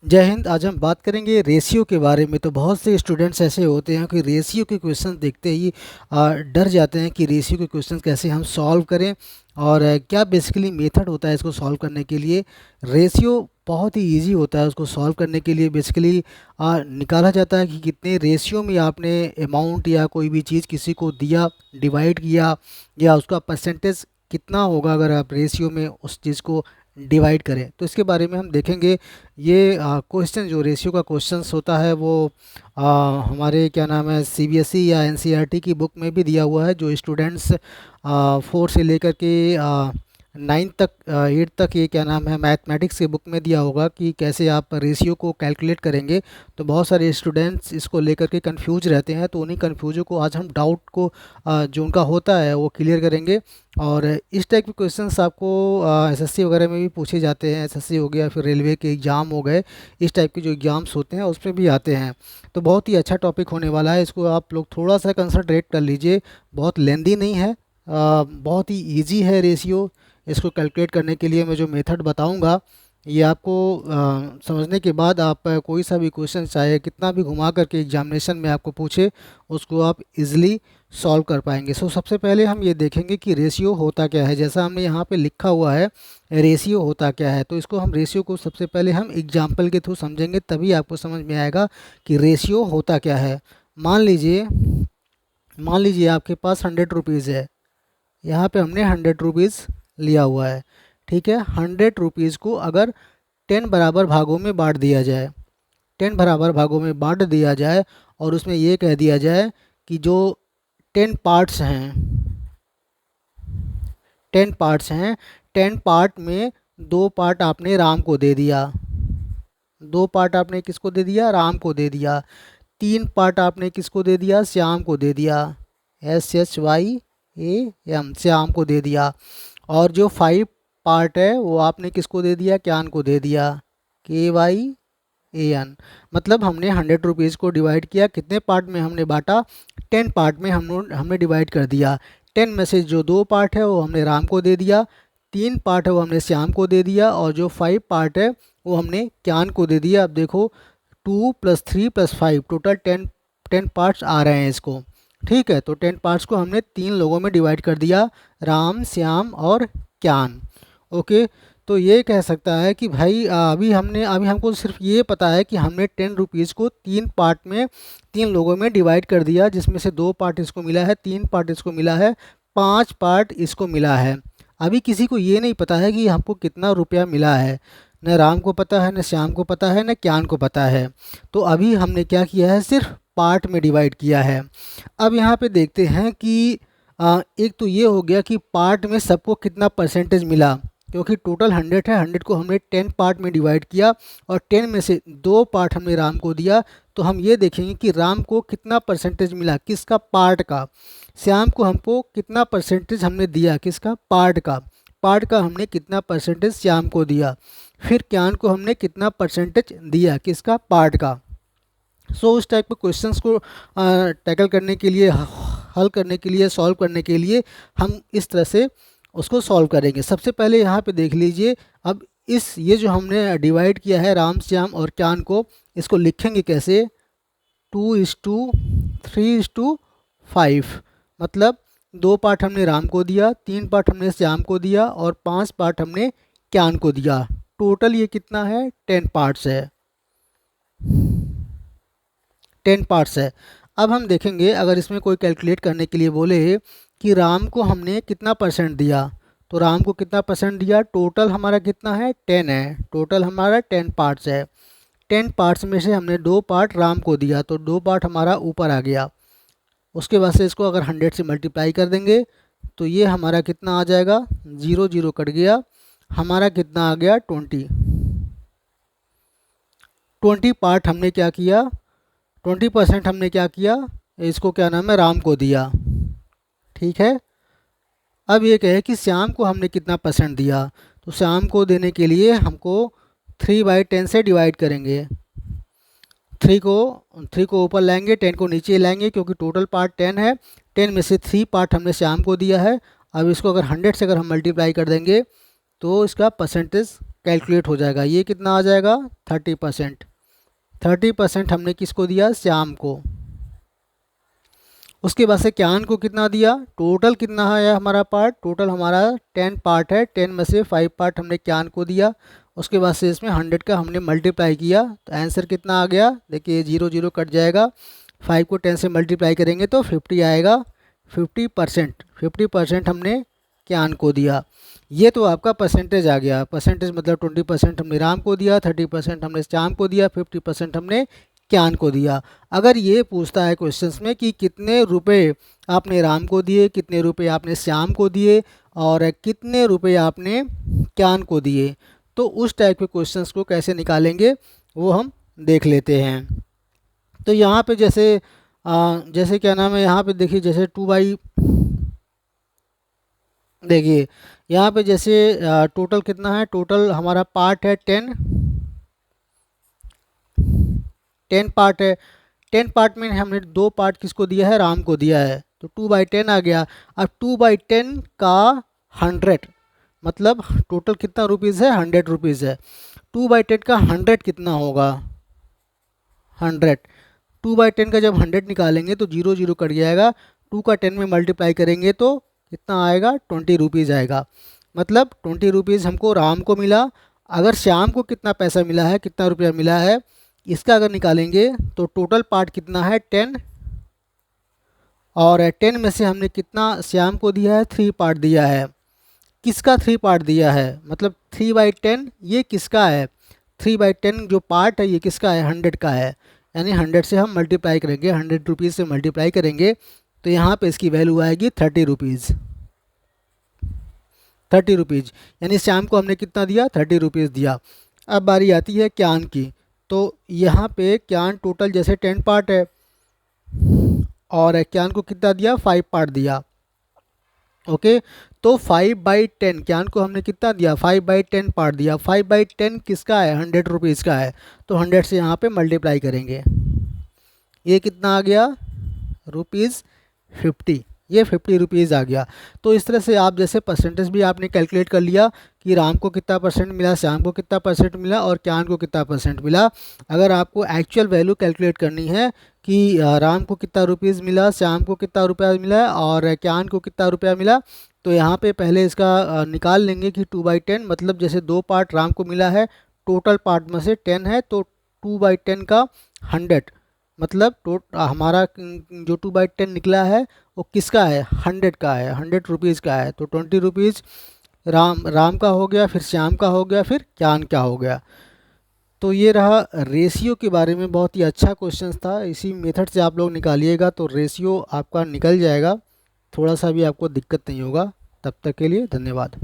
जय हिंद। आज हम बात करेंगे रेशियो के बारे में। तो बहुत से स्टूडेंट्स ऐसे होते हैं कि रेशियो के क्वेश्चन देखते ही डर जाते हैं कि रेशियो के क्वेश्चन कैसे हम सॉल्व करें और क्या बेसिकली मेथड होता है इसको सॉल्व करने के लिए। रेशियो बहुत ही इजी होता है उसको सॉल्व करने के लिए। बेसिकली निकाला जाता है कि कितने रेशियो में आपने अमाउंट या कोई भी चीज़ किसी को दिया, डिवाइड किया, या उसका परसेंटेज कितना होगा अगर आप रेशियो में उस चीज़ को डिवाइड करें। तो इसके बारे में हम देखेंगे। ये क्वेश्चन जो रेशियो का क्वेश्चंस होता है वो हमारे क्या नाम है सीबीएसई या एनसीईआरटी की बुक में भी दिया हुआ है। जो स्टूडेंट्स 4 से लेकर के 9 तक 8 तक, ये क्या नाम है मैथमेटिक्स के बुक में दिया होगा कि कैसे आप रेशियो को कैलकुलेट करेंगे। तो बहुत सारे स्टूडेंट्स इसको लेकर के कंफ्यूज रहते हैं। तो उन्हीं कंफ्यूजन को आज हम डाउट को जो उनका होता है वो क्लियर करेंगे। और इस टाइप के क्वेश्चंस आपको एसएससी वगैरह में भी पूछे जाते हैं। एसएससी हो गया, फिर रेलवे के एग्ज़ाम हो गए, इस टाइप के जो एग्ज़ाम्स होते हैं उसमें भी आते हैं। तो बहुत ही अच्छा टॉपिक होने वाला है। इसको आप लोग थोड़ा सा कंसंट्रेट कर लीजिए। बहुत लेंदी नहीं है, बहुत ही ईजी है रेशियो। इसको कैलकुलेट करने के लिए मैं जो मेथड बताऊंगा ये आपको समझने के बाद आप कोई सा भी क्वेश्चन चाहे कितना भी घुमा करके एग्जामिनेशन में आपको पूछे उसको आप इजीली सॉल्व कर पाएंगे। सबसे पहले हम ये देखेंगे कि रेशियो होता क्या है। जैसा हमने यहाँ पे लिखा हुआ है रेशियो होता क्या है, तो इसको हम रेशियो को सबसे पहले हम एग्जाम्पल के थ्रू समझेंगे, तभी आपको समझ में आएगा कि रेशियो होता क्या है। मान लीजिए मान लीजिए आपके पास 100 रुपीज़ है। यहाँ पे हमने 100 रुपीज़ लिया हुआ है। ठीक है, 100 रुपीज़ को अगर 10 बराबर भागों में बांट दिया जाए, 10 बराबर भागों में बांट दिया जाए और उसमें ये कह दिया जाए कि जो 10 पार्ट्स हैं, 10 पार्ट्स हैं, 10 पार्ट में 2 पार्ट आपने राम को दे दिया, 2 पार्ट आपने किसको दे दिया, राम को दे दिया। 3 पार्ट आपने किसको दे दिया, श्याम को दे दिया, SHYAM, श्याम को दे दिया। और जो 5 पार्ट है वो आपने किसको दे दिया, क्यान को दे दिया, KYAN। मतलब हमने 100 रुपीज़ को डिवाइड किया, कितने पार्ट में हमने बांटा, 10 पार्ट में हमने डिवाइड कर दिया। 10 में से जो 2 पार्ट है वो हमने राम को दे दिया, 3 पार्ट है वो हमने श्याम को दे दिया, और जो 5 पार्ट है वो हमने क्यान को दे दिया। अब देखो 2 + 3 + 5 टोटल 10 पार्ट्स आ रहे हैं इसको। ठीक है, तो 10 पार्ट्स को हमने 3 लोगों में डिवाइड कर दिया, राम, श्याम और क्यान। ओके, तो ये कह सकता है कि भाई अभी हमको सिर्फ ये पता है कि हमने 10 रुपीज़ को 3 पार्ट में 3 लोगों में डिवाइड कर दिया, जिसमें से 2 पार्ट इसको मिला है, 3 पार्ट इसको मिला है, 5 पार्ट इसको मिला है। अभी किसी को ये नहीं पता है कि हमको कितना रुपया मिला है। न राम को पता है, न श्याम को पता है, न क्यान को पता है। तो अभी हमने क्या किया है, सिर्फ पार्ट में डिवाइड किया है। अब यहाँ पे देखते हैं कि एक तो ये हो गया कि पार्ट में सबको कितना परसेंटेज मिला, क्योंकि टोटल 100 है, 100 को हमने 10 पार्ट में डिवाइड किया और 10 में से 2 पार्ट हमने राम को दिया। तो हम ये देखेंगे कि राम को कितना परसेंटेज मिला, किसका, पार्ट का। श्याम को हमको कितना परसेंटेज हमने दिया, किसका, पार्ट का। पार्ट का हमने कितना परसेंटेज श्याम को दिया। फिर क्यान को हमने कितना परसेंटेज दिया, किसका, पार्ट का। उस टाइप के क्वेश्चंस को टैकल करने के लिए, हल करने के लिए, सॉल्व करने के लिए हम इस तरह से उसको सॉल्व करेंगे। सबसे पहले यहाँ पे देख लीजिए। अब ये जो हमने डिवाइड किया है राम, श्याम और क्यान को, इसको लिखेंगे कैसे, 2:3:5। मतलब 2 पार्ट हमने राम को दिया, 3 पार्ट हमने श्याम को दिया और 5 पार्ट हमने क्यान को दिया। टोटल ये कितना है, 10 पार्ट्स है, 10 पार्ट्स है। अब हम देखेंगे अगर इसमें कोई कैलकुलेट करने के लिए बोले कि राम को हमने कितना परसेंट दिया, तो राम को कितना परसेंट दिया, टोटल हमारा कितना है, 10 है। टोटल हमारा 10 पार्ट्स है। 10 पार्ट्स में से हमने 2 पार्ट राम को दिया, तो 2 पार्ट हमारा ऊपर आ गया। उसके बाद से इसको अगर 100 से मल्टीप्लाई कर देंगे तो ये हमारा कितना आ जाएगा, 0 0 कट गया, हमारा कितना आ गया, 20। 20 पार्ट हमने क्या किया, 20% हमने क्या किया, इसको क्या नाम है, राम को दिया। ठीक है, अब ये कहे कि श्याम को हमने कितना परसेंट दिया, तो श्याम को देने के लिए हमको 3/10 से डिवाइड करेंगे। 3 को ऊपर लाएंगे, 10 को नीचे लाएंगे, क्योंकि टोटल पार्ट 10 है। 10 में से 3 पार्ट हमने श्याम को दिया है। अब इसको अगर 100 से अगर हम मल्टीप्लाई कर देंगे तो इसका परसेंटेज कैलकुलेट हो जाएगा। ये कितना आ जाएगा 30%। 30% हमने किसको दिया, श्याम को। उसके बाद से क्यान को कितना दिया, टोटल कितना है हमारा पार्ट, टोटल हमारा 10 पार्ट है, 10 में से 5 पार्ट हमने क्यान को दिया। उसके बाद से इसमें 100 का हमने मल्टीप्लाई किया, तो आंसर कितना आ गया, देखिए 0 0 कट जाएगा, 5 को 10 से मल्टीप्लाई करेंगे तो 50 आएगा। 50%, 50% हमने क्यान को दिया। ये तो आपका परसेंटेज आ गया। परसेंटेज मतलब 20% हमने राम को दिया, 30% हमने श्याम को दिया, 50% हमने क्यान को दिया। अगर ये पूछता है क्वेश्चंस में कि कितने रुपए आपने राम को दिए, कितने रुपए आपने श्याम को दिए और कितने रुपए आपने क्यान को दिए, तो उस टाइप के क्वेश्चंस को कैसे निकालेंगे वो हम देख लेते हैं। तो यहाँ पे जैसे क्या नाम है, यहाँ पे देखिए जैसे 2/, देखिए यहाँ पे जैसे टोटल कितना है, टोटल हमारा पार्ट है 10 पार्ट है। 10 पार्ट में हमने 2 पार्ट किसको दिया है, राम को दिया है, तो 2/10 आ गया। अब 2/10 का 100 मतलब टोटल कितना रुपीज़ है, 100 रुपीज़ है। 2/10 का 100 कितना होगा, 100। 2/10 का जब 100 निकालेंगे तो 0 0 कट जाएगा, 2 का 10 में मल्टीप्लाई करेंगे तो कितना आएगा, 20 रुपीज़ आएगा। मतलब 20 रुपीज़ हमको राम को मिला। अगर श्याम को कितना पैसा मिला है, कितना रुपया मिला है, इसका अगर निकालेंगे तो टोटल पार्ट कितना है 10, और 10 में से हमने कितना श्याम को दिया है, 3 पार्ट दिया है। किसका 3 पार्ट दिया है, मतलब 3/10 ये किसका है, 3/10 जो पार्ट है ये किसका है, 100 का है। यानी 100 से हम मल्टीप्लाई करेंगे, 100 रुपीज़ से मल्टीप्लाई करेंगे तो यहाँ पे इसकी वैल्यू आएगी 30 रुपीज़। 30 रुपीज़ यानी श्याम को हमने कितना दिया, 30 रुपीज़ दिया। अब बारी आती है क्यान की। तो यहाँ पे क्यान टोटल जैसे 10 पार्ट है और क्यान को कितना दिया, 5 पार्ट दिया। ओके, तो 5/10 क्यान को हमने कितना दिया, 5/10 पार्ट दिया। 5/10 किसका है, 100 रुपीज़ का है, तो 100 से यहाँ पे मल्टीप्लाई करेंगे। ये कितना आ गया, ₹50, ये 50 रुपीज़ आ गया। तो इस तरह से आप जैसे परसेंटेज भी आपने कैलकुलेट कर लिया कि राम को कितना परसेंट मिला, श्याम को कितना परसेंट मिला और क्यान को कितना परसेंट मिला। अगर आपको एक्चुअल वैल्यू कैलकुलेट करनी है कि राम को कितना रुपीज़ मिला, श्याम को कितना रुपया मिला और क्यान को कितना रुपया मिला, तो यहाँ पे पहले इसका निकाल लेंगे कि 2/10 मतलब जैसे 2 पार्ट राम को मिला है, टोटल पार्ट में से 10 है, तो 2/10 का 100 मतलब हमारा जो 2/10 निकला है वो किसका है, 100 का है, 100 रुपीज़ का है। तो 20 रुपीज़ राम का हो गया, फिर श्याम का हो गया, फिर क्यान का हो गया। तो ये रहा रेशियो के बारे में, बहुत ही अच्छा क्वेश्चन था। इसी मेथड से आप लोग निकालिएगा तो रेशियो आपका निकल जाएगा, थोड़ा सा भी आपको दिक्कत नहीं होगा। तब तक के लिए धन्यवाद।